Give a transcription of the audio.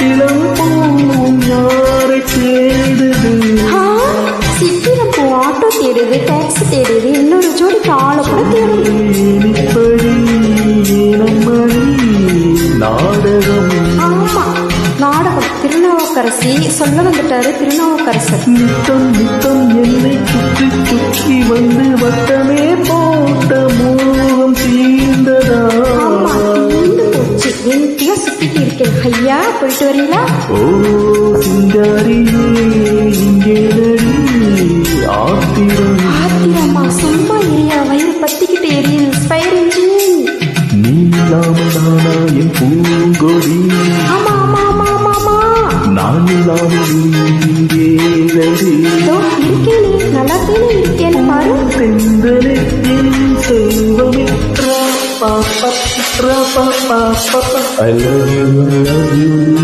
சித்திரம் பூவும் யாரை தேடுது? சித்திரம் பூ ஆட்டோ தேடுது, டாக்ஸி தேடுது, இன்னொரு ஜோடிக்கு ஆளை கூட தேடுது. இப்படி நம்மளி நாடகம். ஆமா, நாடகம். திருநாவுக்கரசி சொல்ல வந்துட்டாரு திருநாவுக்கரசர். நித்தம் நித்தம் என்னை சுற்றி சுற்றி வந்து வட்டமே போட்ட மோகம் தீர்ந்ததா? போச்சு, என்கிட்ட சுத்திட்டு இருக்கேன். ஐயா போயிட்டு வரீங்களா? ஓ சிங்காரியே இங்கே ஆத்திரம். ஆத்திரமா? சும்மா ஏரியா வயிறு பத்திக்கிட்டு எரியுது. Fire engine. நீ இல்லாமல் நானா என் பூங்கொடி? ஆமா ஆமா ஆமா ஆமா ஆமா. நான் இல்லாமல் இங்கே இருக்கேனே, நல்லா தானே இருக்கேன் பாரு. செந்தலே என் செல்வமே. I love you, I love you.